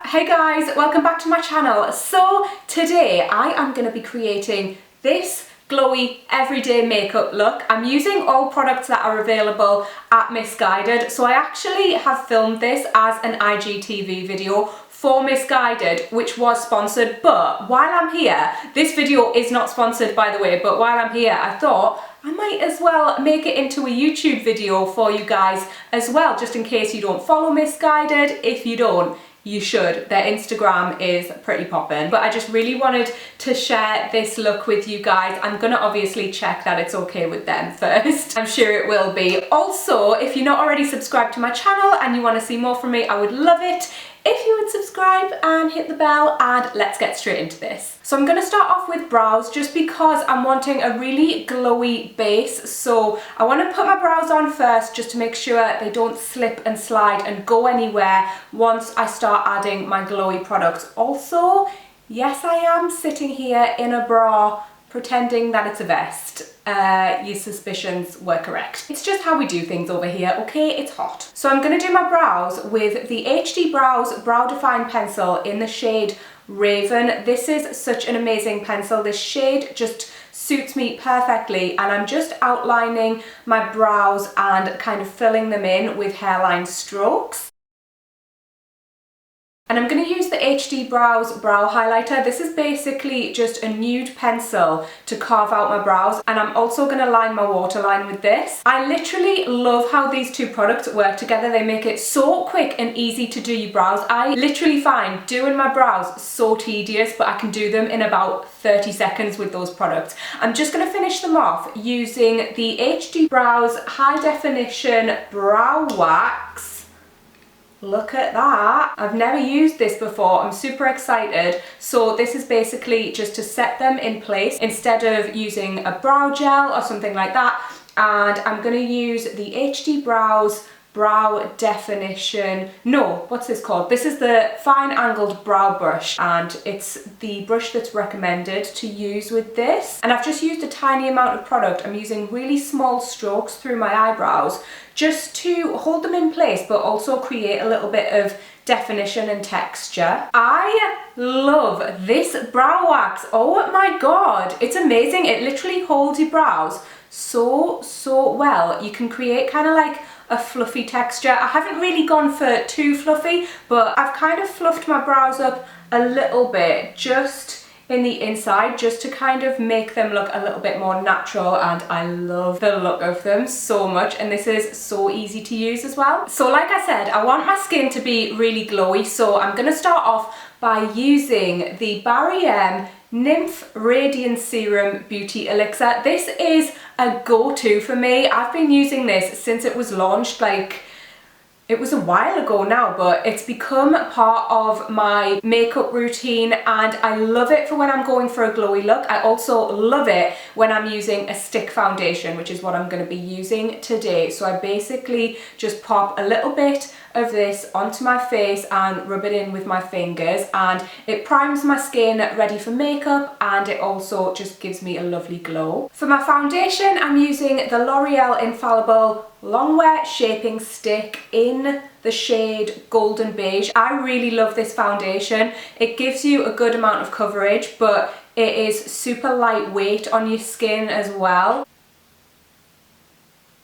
Hey guys, welcome back to my channel. So today I am going to be creating this glowy everyday makeup look. I'm using all products that are available at Missguided. So I actually have filmed this as an IGTV video for Missguided, which was sponsored, but while I'm here, this video is not sponsored by the way, but while I'm here I thought I might as well make it into a YouTube video for you guys as well, just in case you don't follow Missguided. If you don't, you should. Their Instagram is pretty poppin'. But I just really wanted to share this look with you guys. I'm gonna obviously check that it's okay with them first. I'm sure it will be. Also, if you're not already subscribed to my channel and you wanna see more from me, I would love it if you would subscribe and hit the bell, and let's get straight into this. So I'm going to start off with brows just because I'm wanting a really glowy base. So I want to put my brows on first just to make sure they don't slip and slide and go anywhere once I start adding my glowy products. Also, yes, I am sitting here in a bra pretending that it's a vest. Your suspicions were correct. It's just how we do things over here, okay? It's hot. So I'm gonna do my brows with the HD Brows Brow Define Pencil in the shade Raven. This is such an amazing pencil. This shade just suits me perfectly, and I'm just outlining my brows and kind of filling them in with hairline strokes. And I'm going to use the HD Brows Brow Highlighter. This is basically just a nude pencil to carve out my brows, and I'm also going to line my waterline with this. I literally love how these two products work together. They make it so quick and easy to do your brows. I literally find doing my brows so tedious, but I can do them in about 30 seconds with those products. I'm just going to finish them off using the HD Brows High Definition Brow Wax. Look at that. I've never used this before. I'm super excited. So this is basically just to set them in place instead of using a brow gel or something like that. And I'm going to use the HD Brows Brow Definition. No, what's this called? This is the fine angled brow brush, and it's the brush that's recommended to use with this. And I've just used a tiny amount of product. I'm using really small strokes through my eyebrows just to hold them in place, but also create a little bit of definition and texture. I love this brow wax. Oh my god, it's amazing. It literally holds your brows so well. You can create kind of like a fluffy texture. I haven't really gone for too fluffy, but I've kind of fluffed my brows up a little bit just in the inside, just to kind of make them look a little bit more natural, and I love the look of them so much, and this is so easy to use as well. So like I said, I want my skin to be really glowy, so I'm going to start off by using the Barry M Nymph Radiance Serum Beauty Elixir. This is a go-to for me. I've been using this since it was launched, like it was a while ago now, but it's become part of my makeup routine, and I love it for when I'm going for a glowy look. I also love it when I'm using a stick foundation, which is what I'm going to be using today. So I basically just pop a little bit of this onto my face and rub it in with my fingers, and it primes my skin ready for makeup, and it also just gives me a lovely glow. For my foundation, I'm using the L'Oreal Infallible Longwear Shaping Stick in the shade Golden Beige. I really love this foundation. It gives you a good amount of coverage, but it is super lightweight on your skin as well.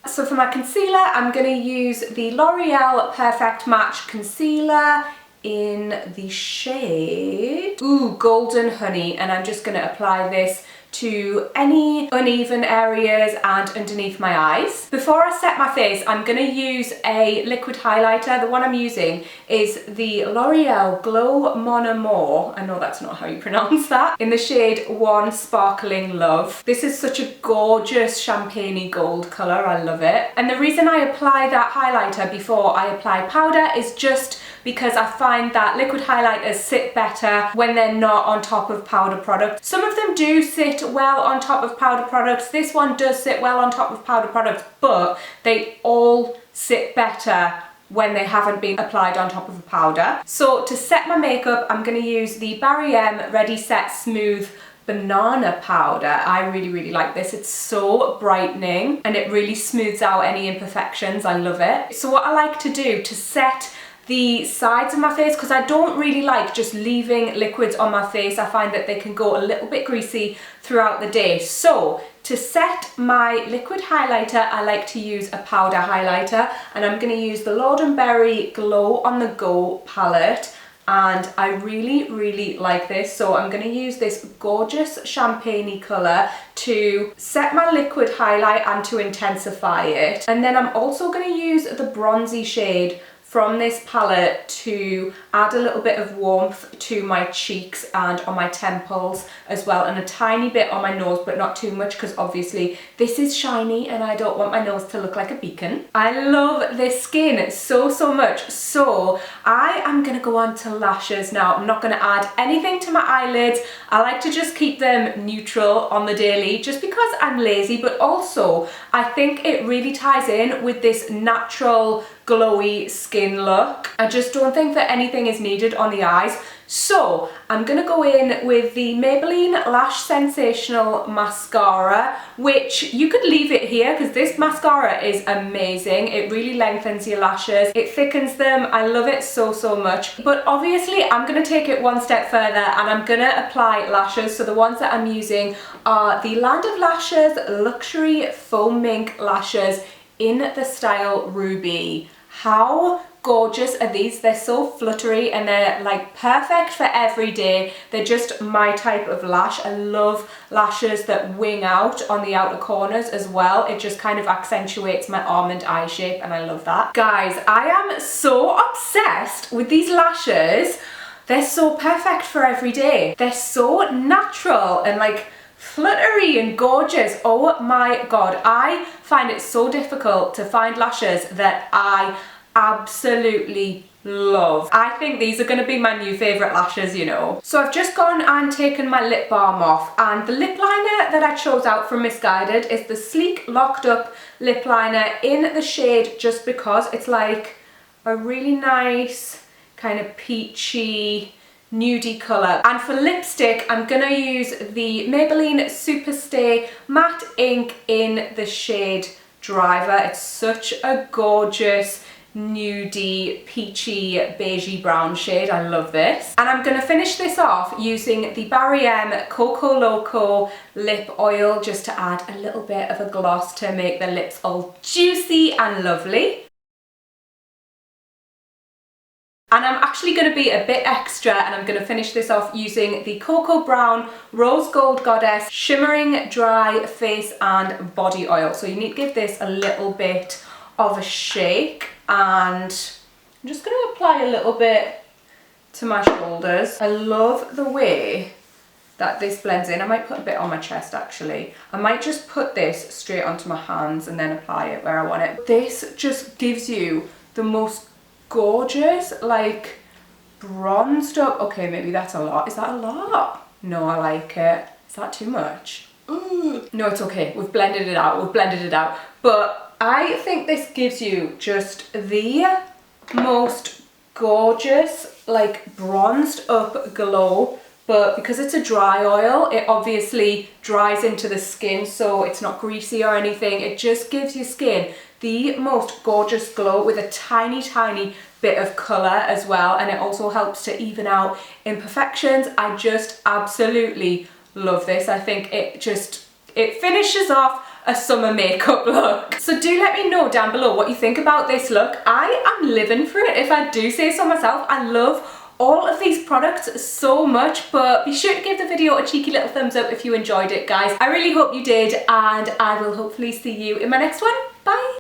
So for my concealer, I'm going to use the L'Oreal Perfect Match Concealer in the shade Golden Honey, and I'm just going to apply this to any uneven areas and underneath my eyes. Before I set my face, I'm going to use a liquid highlighter. The one I'm using is the L'Oreal Glow Mon Amour. I know that's not how you pronounce that. In the shade One Sparkling Love. This is such a gorgeous champagne-y gold colour. I love it. And the reason I apply that highlighter before I apply powder is just because I find that liquid highlighters sit better when they're not on top of powder products. Some of them do sit well on top of powder products. This one does sit well on top of powder products, but they all sit better when they haven't been applied on top of a powder. So to set my makeup, I'm going to use the Barry M Ready Set Smooth Banana Powder. I really like this. It's so brightening and it really smooths out any imperfections. I love it. So what I like to do to set the sides of my face because I don't really like just leaving liquids on my face. I find that they can go a little bit greasy throughout the day. So to set my liquid highlighter, I like to use a powder highlighter, and I'm going to use the Lord & Berry Glow on the Go palette. And I really like this, so I'm going to use this gorgeous champagne-y colour to set my liquid highlight and to intensify it. And then I'm also going to use the bronzy shade from this palette to add a little bit of warmth to my cheeks and on my temples as well, and a tiny bit on my nose, but not too much because obviously this is shiny and I don't want my nose to look like a beacon. I love this skin so much, so I am gonna go on to lashes now. I'm not gonna add anything to my eyelids. I like to just keep them neutral on the daily just because I'm lazy, but also I think it really ties in with this natural glowy skin look. I just don't think that anything is needed on the eyes. So I'm gonna go in with the Maybelline Lash Sensational Mascara, which you could leave it here because this mascara is amazing. It really lengthens your lashes, it thickens them. I love it so much. But obviously I'm gonna take it one step further and I'm gonna apply lashes. So the ones that I'm using are the Land of Lashes Luxury Foam Mink Lashes in the style Ruby. How gorgeous are these? They're so fluttery and they're like perfect for every day. They're just my type of lash. I love lashes that wing out on the outer corners as well. It just kind of accentuates my almond eye shape and I love that. Guys, I am so obsessed with these lashes. They're so perfect for every day. They're so natural and like fluttery and gorgeous. Oh my god, I find it so difficult to find lashes that I absolutely love. I think these are going to be my new favourite lashes, you know. So I've just gone and taken my lip balm off, and the lip liner that I chose out from Missguided is the Sleek Locked Up lip liner in the shade Just Because. It's like a really nice kind of peachy nudie colour. And for lipstick, I'm gonna use the Maybelline Superstay Matte Ink in the shade Driver. It's such a gorgeous nudie, peachy, beigey brown shade. I love this. And I'm gonna finish this off using the Barry M Coco Loco lip oil just to add a little bit of a gloss to make the lips all juicy and lovely. And I'm actually going to be a bit extra and I'm going to finish this off using the Cocoa Brown Rose Gold Goddess Shimmering Dry Face and Body Oil. So you need to give this a little bit of a shake, and I'm just going to apply a little bit to my shoulders. I love the way that this blends in. I might put a bit on my chest actually. I might just put this straight onto my hands and then apply it where I want it. This just gives you the most gorgeous, like bronzed up. Okay, maybe that's a lot. Is that a lot? No, I like it. Is that too much? No, it's okay. We've blended it out. We've blended it out. But I think this gives you just the most gorgeous, like bronzed up glow. But because it's a dry oil, it obviously dries into the skin, so it's not greasy or anything. It just gives your skin the most gorgeous glow with a tiny bit of colour as well, and it also helps to even out imperfections. I just absolutely love this. I think it finishes off a summer makeup look. So do let me know down below what you think about this look. I am living for it, if I do say so myself. I love all of these products so much, but be sure to give the video a cheeky little thumbs up if you enjoyed it, guys. I really hope you did, and I will hopefully see you in my next one.